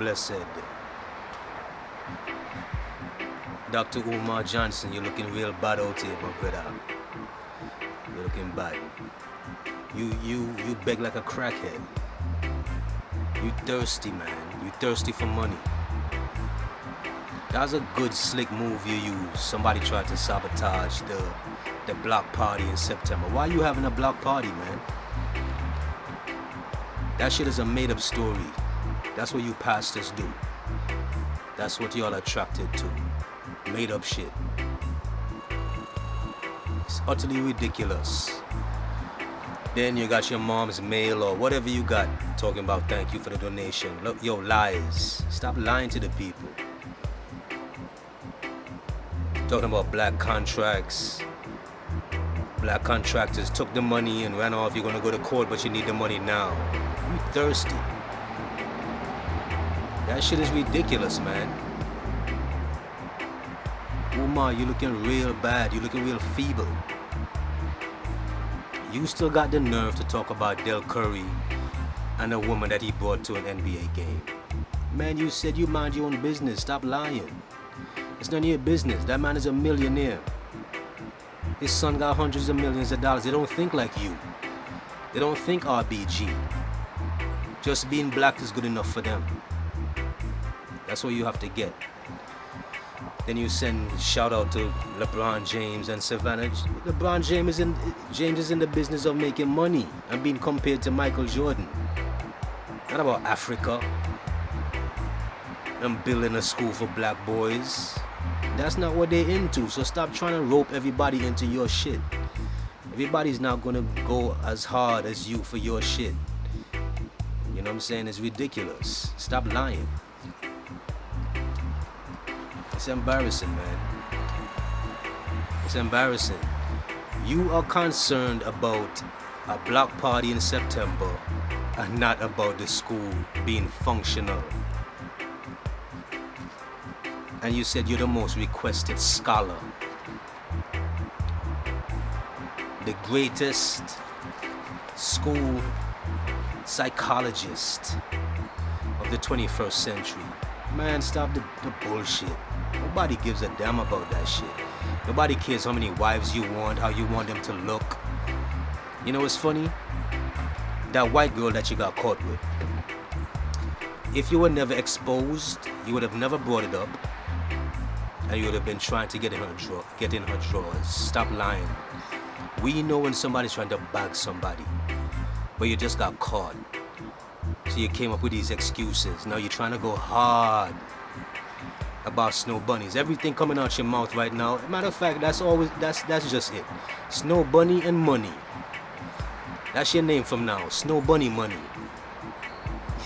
blessed. Dr. Umar Johnson, you're looking real bad out here, my brother. You're looking bad. You beg like a crackhead. You thirsty, man. You thirsty for money. That was a good slick move you used. Somebody tried to sabotage the block party in September. Why are you having a block party, man? That shit is a made-up story. That's what you pastors do. That's what y'all attracted to. Made up shit. It's utterly ridiculous. Then you got your mom's mail or whatever you got talking about thank you for the donation. Look, yo, lies. Stop lying to the people. Talking about black contracts. Black contractors took the money and ran off. You're gonna go to court, but you need the money now. You thirsty. That shit is ridiculous, man. Umar, you looking real bad. You looking real feeble. You still got the nerve to talk about Del Curry and a woman that he brought to an NBA game. Man, you said you mind your own business. Stop lying. It's none of your business. That man is a millionaire. His son got hundreds of millions of dollars. They don't think like you. They don't think RBG. Just being black is good enough for them. That's what you have to get. Then you send shout out to LeBron James and Savannah. LeBron James is in the business of making money and being compared to Michael Jordan. Not about Africa and building a school for black boys. That's not what they're into. So stop trying to rope everybody into your shit. Everybody's not gonna go as hard as you for your shit. You know what I'm saying? It's ridiculous. Stop lying. It's embarrassing, man. It's embarrassing. You are concerned about a block party in September and not about the school being functional. And you said you're the most requested scholar. The greatest school psychologist of the 21st century. Man, stop the bullshit. Nobody gives a damn about that shit. Nobody cares how many wives you want, how you want them to look. You know what's funny? That white girl that you got caught with. If you were never exposed, you would have never brought it up. And you would have been trying to get in her drawers. Stop lying. We know when somebody's trying to bag somebody. But you just got caught. So you came up with these excuses. Now you're trying to go hard about snow bunnies. Everything coming out your mouth right now. Matter of fact, that's just it. Snow bunny and money. That's your name from now. Snow bunny money.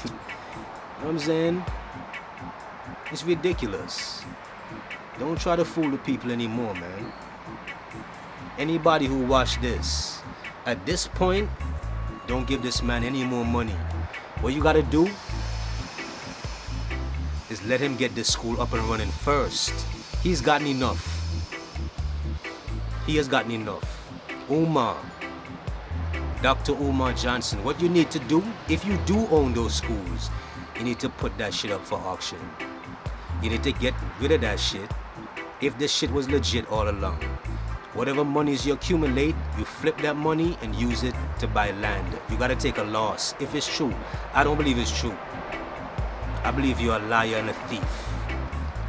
You know what I'm saying? It's ridiculous. Don't try to fool the people anymore, man. Anybody who watched this, at this point, don't give this man any more money. What you gotta do is let him get this school up and running first. He's gotten enough. He has gotten enough. Umar, Dr. Umar Johnson, what you need to do, if you do own those schools, you need to put that shit up for auction. You need to get rid of that shit if this shit was legit all along. Whatever monies you accumulate, you flip that money and use it to buy land. You gotta take a loss if it's true. I don't believe it's true. I believe you're a liar and a thief.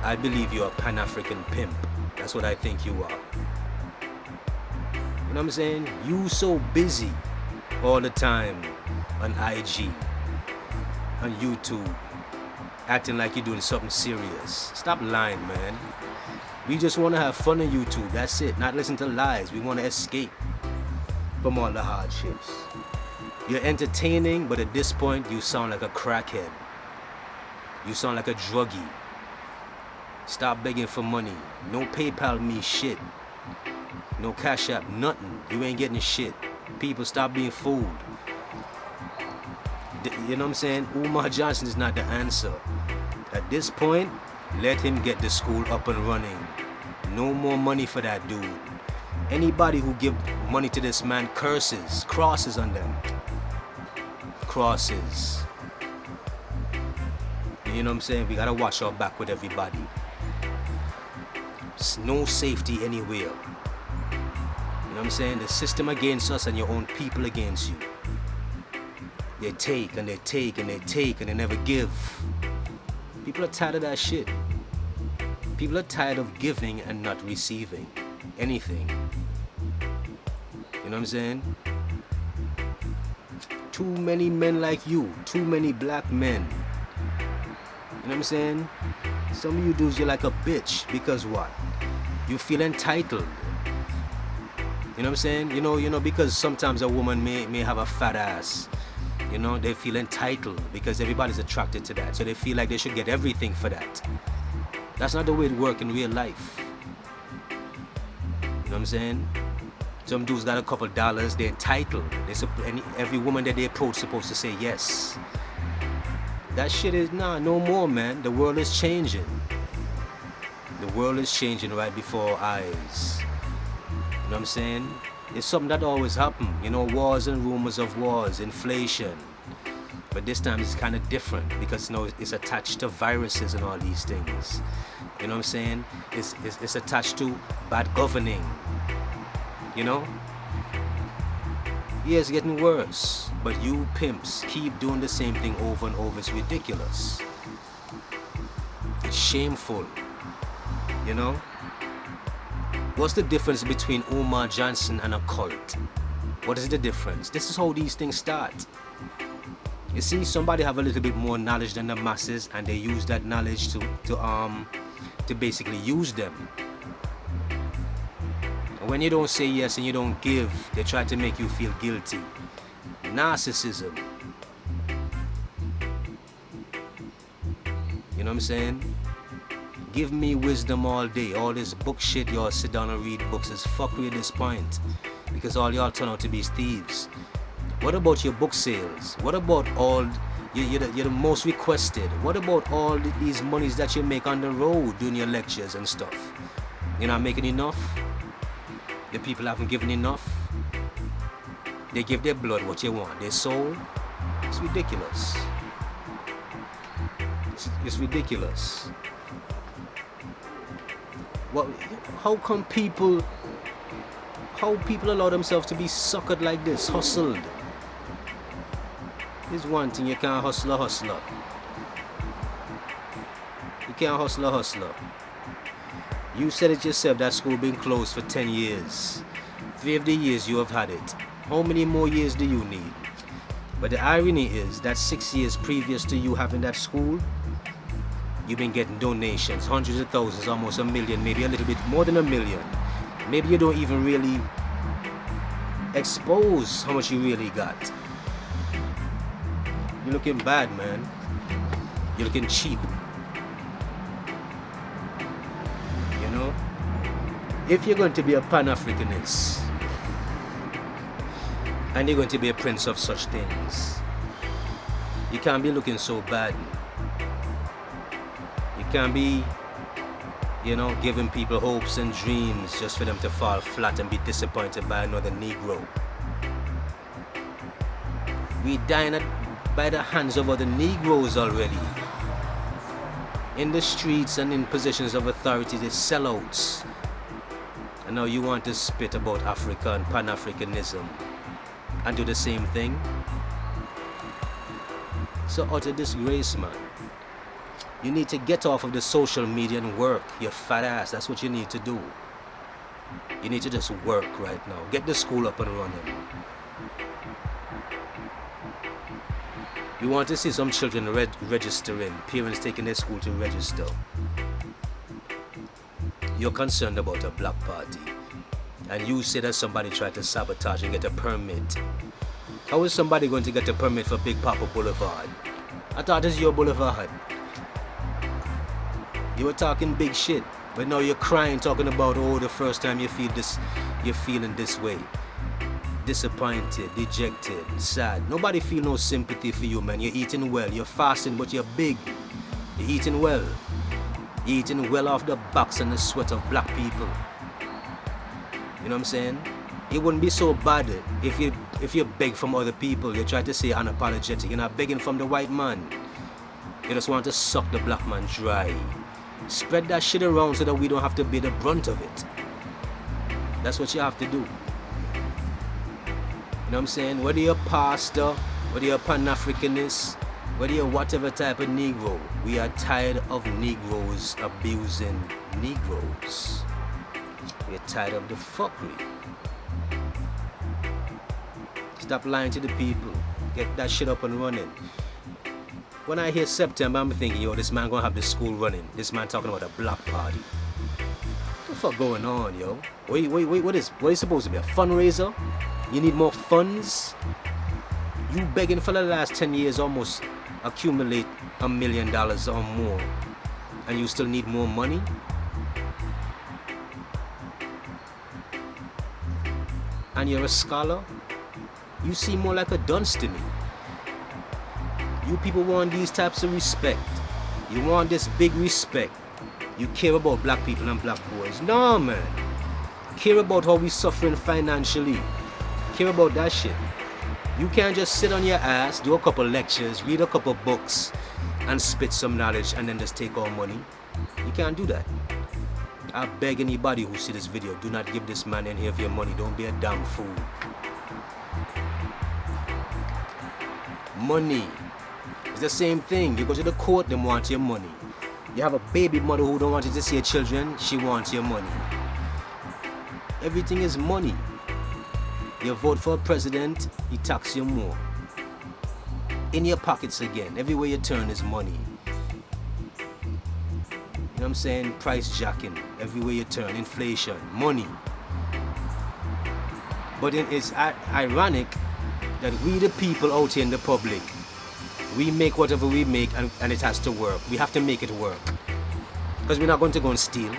I believe you're a Pan-African pimp. That's what I think you are. You know what I'm saying? You so busy all the time on IG, on YouTube, acting like you're doing something serious. Stop lying, man. We just want to have fun on YouTube. That's it. Not listen to lies. We want to escape from all the hardships. You're entertaining, but at this point, you sound like a crackhead. You sound like a druggie. Stop begging for money. No PayPal me shit. No Cash App, nothing. You ain't getting shit. People, stop being fooled. You know what I'm saying? Umar Johnson is not the answer. At this point, let him get the school up and running. No more money for that dude. Anybody who give money to this man curses, crosses on them. Crosses. You You know what I'm saying? We gotta watch our back with everybody. There's no safety anywhere. You know what I'm saying? The system against us and your own people against you. They take and they take and they take and they never give. People are tired of that shit. People are tired of giving and not receiving anything. You know what I'm saying? Too many men like you. Too many black men. You know what I'm saying? Some of you dudes, you're like a bitch. Because what? You feel entitled. You know what I'm saying? You know, because sometimes a woman may have a fat ass. You know, they feel entitled because everybody's attracted to that. So they feel like they should get everything for that. That's not the way it works in real life. You know what I'm saying? Some dudes got a couple dollars, they're entitled. Every woman that they approach is supposed to say yes. That shit is no more, man. The world is changing. The world is changing right before our eyes. You know what I'm saying? It's something that always happens. You know, wars and rumors of wars, inflation. But this time it's kind of different because, you know, it's attached to viruses and all these things. You know what I'm saying? It's attached to bad governing. You know? Yeah, it's getting worse. But you pimps keep doing the same thing over and over. It's ridiculous. It's shameful. You know? What's the difference between Umar Johnson and a cult? What is the difference? This is how these things start. You see, somebody have a little bit more knowledge than the masses, and they use that knowledge to basically use them. When you don't say yes and you don't give, they try to make you feel guilty. Narcissism. You know what I'm saying? Give me wisdom all day. All this book shit, y'all sit down and read books is fuckery at this point. Because all y'all turn out to be thieves. What about your book sales? What about all... You're the most requested. What about all these monies that you make on the road doing your lectures and stuff? You're not making enough? The people haven't given enough? They give their blood what you want. Their soul? It's ridiculous. It's ridiculous. What? How people allow themselves to be suckered like this, hustled? There's one thing, you can't hustle a hustler. You can't hustle a hustler. You said it yourself, that school been closed for 10 years. 3 of the years you have had it. How many more years do you need? But the irony is that 6 years previous to you having that school, you've been getting donations, hundreds of thousands, almost 1 million, maybe a little bit more than 1 million. Maybe you don't even really expose how much you really got. You're looking bad, man. You're looking cheap. You know? If you're going to be a Pan-Africanist, and you're going to be a prince of such things, you can't be looking so bad. You can't be, you know, giving people hopes and dreams just for them to fall flat and be disappointed by another Negro. We dying by the hands of other Negroes already. In the streets and in positions of authority, they're sellouts. And now you want to spit about Africa and Pan-Africanism and do the same thing? So utter disgrace, man. You need to get off of the social media and work, you fat ass. That's what you need to do. You need to just work right now. Get the school up and running. We want to see some children registering, parents taking their school to register. You're concerned about a black party, and you say that somebody tried to sabotage and get a permit. How is somebody going to get a permit for Big Poppa Boulevard? I thought it's your boulevard. You were talking big shit, but now you're crying, talking about, oh, the first time you feel this, you're feeling this way. Disappointed, dejected, sad. Nobody feel no sympathy for you, man. You're eating well, you're fasting, but you're big. You're eating well. You're eating well off the backs and the sweat of black people. You know what I'm saying? It wouldn't be so bad if you beg from other people. You try to say unapologetic. You're not begging from the white man. You just want to suck the black man dry. Spread that shit around so that we don't have to bear the brunt of it. That's what you have to do. You know what I'm saying? Whether you're a pastor, whether you're a Pan-Africanist, whether you're whatever type of Negro, we are tired of Negroes abusing Negroes. We're tired of the fuckery. Stop lying to the people. Get that shit up and running. When I hear September, I'm thinking, yo, this man gonna have the school running. This man talking about a block party. What the fuck going on, yo? What is supposed to be, a fundraiser? You need more funds? You begging for the last 10 years almost accumulate $1 million or more, and you still need more money? And you're a scholar? You seem more like a dunce to me. You people want these types of respect. You want this big respect. You care about black people and black boys. No, man. Care about how we suffering financially. Care about that shit. You can't just sit on your ass, do a couple lectures, read a couple books, and spit some knowledge and then just take our money. You can't do that. I beg anybody who see this video, do not give this man any of your money. Don't be a damn fool. Money. It's the same thing. You go to the court, they want your money. You have a baby mother who don't want you to see her children, she wants your money. Everything is money. You vote for a president, he tax you more. In your pockets again. Everywhere you turn is money. You know what I'm saying? Price jacking. Everywhere you turn. Inflation. Money. But it's ironic that we the people out here in the public, we make whatever we make and it has to work. We have to make it work. Because we're not going to go and steal.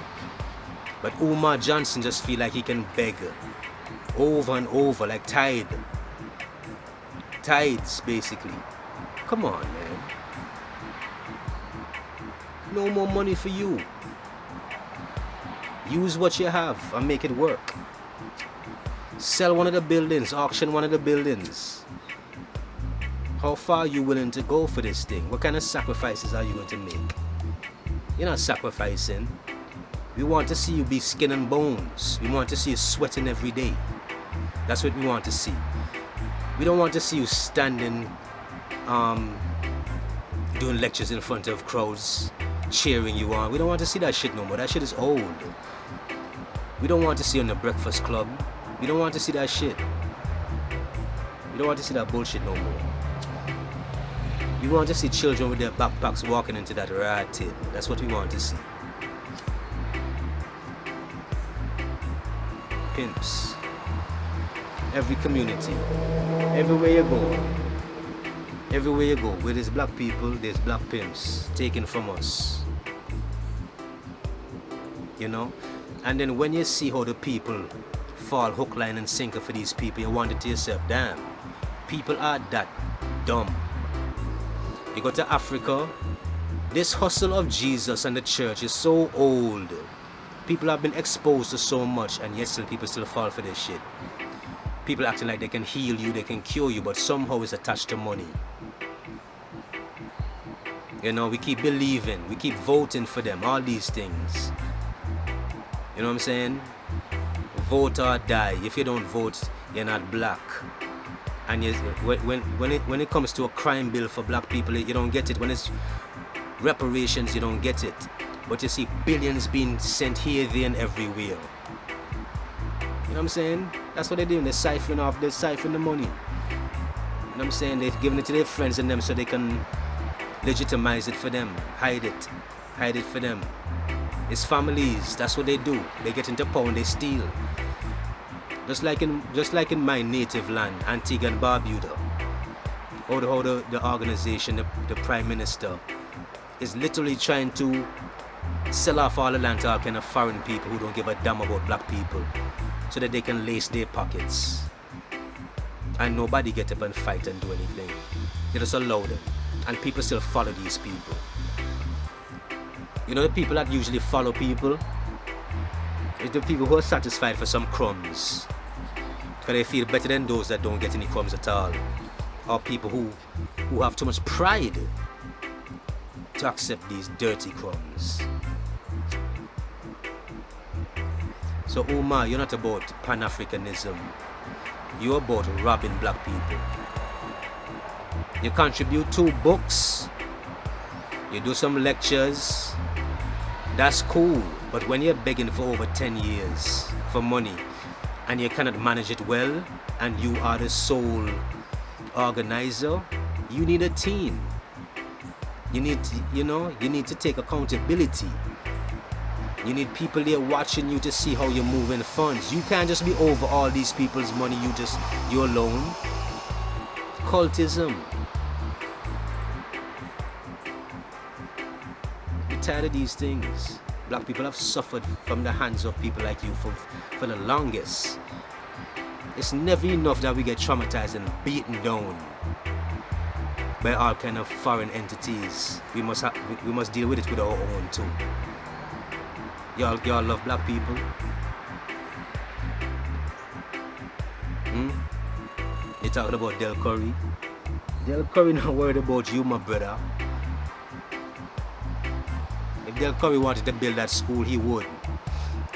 But Umar Johnson just feel like he can beg over and over, like tides basically. Come on, man. No more money for you. Use what you have and make it work. Sell one of the buildings, auction one of the buildings. How far are you willing to go for this thing? What kind of sacrifices are you going to make? You're not sacrificing. We want to see you be skin and bones. We want to see you sweating every day. That's what we want to see. We don't want to see you standing, doing lectures in front of crowds, cheering you on. We don't want to see that shit no more. That shit is old. We don't want to see you on the Breakfast Club. We don't want to see that shit. We don't want to see that bullshit no more. We want to see children with their backpacks walking into that ratted. That's what we want to see. Pimps. Every community. Everywhere you go. Everywhere you go. Where there's black people, there's black pimps taken from us. You know? And then when you see how the people fall hook, line, and sinker for these people, you wonder to yourself, damn, people are that dumb. You go to Africa, this hustle of Jesus and the church is so old. People have been exposed to so much, and yet still people still fall for this shit. People acting like they can heal you, they can cure you, but somehow it's attached to money. You know, we keep believing, we keep voting for them, all these things. You know what I'm saying? Vote or die. If you don't vote, you're not black. And when it comes to a crime bill for black people, you don't get it. When it's reparations, you don't get it. But you see billions being sent here, there, and everywhere. You know what I'm saying? That's what they're doing. They're siphoning the money. You know what I'm saying? They're giving it to their friends and them so they can legitimize it for them. Hide it for them. It's families. That's what they do. They get into power and they steal. Just like in my native land, Antigua and Barbuda. How the organization, the Prime Minister, is literally trying to sell off all the land to all kind of foreign people who don't give a damn about black people, so that they can lace their pockets. And nobody get up and fight and do anything. They just allow them. And people still follow these people. You know the people that usually follow people? It's the people who are satisfied for some crumbs. Because they feel better than those that don't get any crumbs at all. Or people who have too much pride. to accept these dirty crumbs. So Umar, you're not about Pan-Africanism. You're about robbing black people. You contribute 2 books. You do some lectures. That's cool. But when you're begging for over 10 years for money and you cannot manage it well and you are the sole organizer, you need a team. You need to, you need to take accountability. You need people there watching you to see how you're moving funds. You can't just be over all these people's money, you're alone. Cultism. I'm tired of these things. Black people have suffered from the hands of people like you for the longest. It's never enough that we get traumatized and beaten down by all kind of foreign entities. We must deal with it with our own too. Y'all love black people? You talking about Del Curry? Del Curry not worried about you, my brother. If Del Curry wanted to build that school, he would.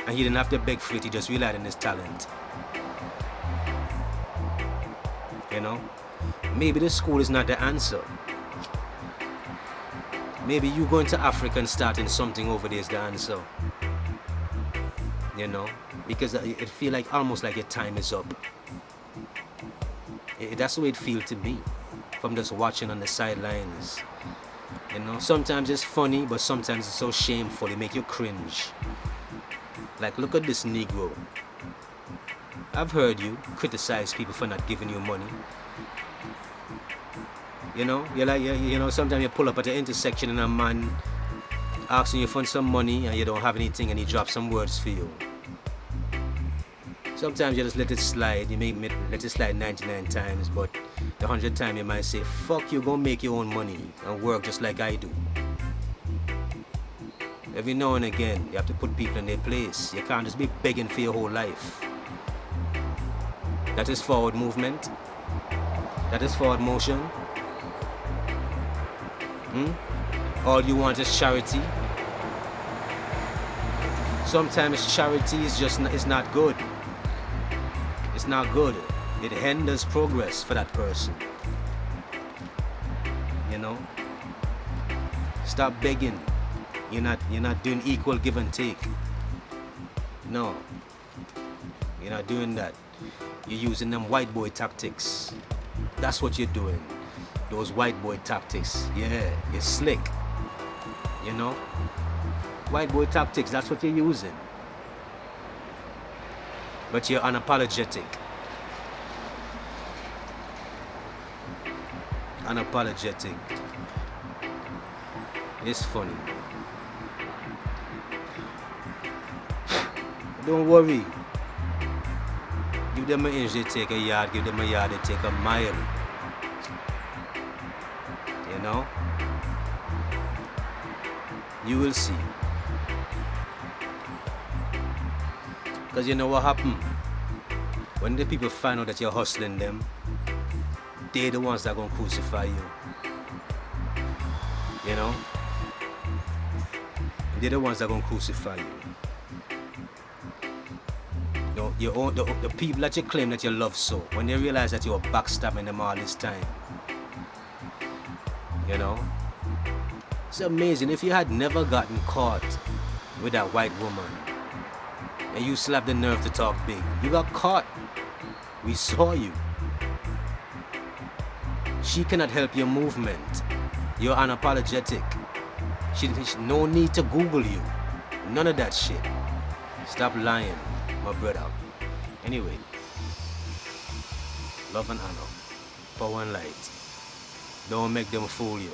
And he didn't have to beg for it, he just relied on his talent. Maybe the school is not the answer. Maybe you going to Africa and starting something over there is the answer. Because it feel like almost like your time is up. That's the way it feels to me from just watching on the sidelines. Sometimes it's funny, but sometimes it's so shameful, it make you cringe. Like, look at this Negro. I've heard you criticize people for not giving you money. Sometimes you pull up at the intersection and a man asking you for some money and you don't have anything and he drops some words for you. Sometimes you just let it slide. You may let it slide 99 times, but the 100th time you might say, fuck you, go make your own money and work just like I do. Every now and again, you have to put people in their place. You can't just be begging for your whole life. That is forward movement. That is forward motion. All you want is charity. Sometimes charity is not good. It's not good. It hinders progress for that person. Stop begging. You're not doing equal give and take. No. You're not doing that. You're using them white boy tactics. That's what you're doing. Those white boy tactics. Yeah, you're slick. White boy tactics, that's what you're using. But you're unapologetic. Unapologetic. It's funny. Don't worry. Give them an inch, they take a yard. Give them a yard, they take a mile. You will see. Because you know what happened? When the people find out that you're hustling them, they're the ones that are going to crucify you. They're the ones that are going to crucify you. The people that you claim that you love so, when they realize that you're backstabbing them all this time, it's amazing. If you had never gotten caught with that white woman and you still have the nerve to talk big, you got caught. We saw you. She cannot help your movement. You're unapologetic. She no need to Google you. None of that shit. Stop lying, my brother. Anyway, love and honor, power and light. Don't make them fool you.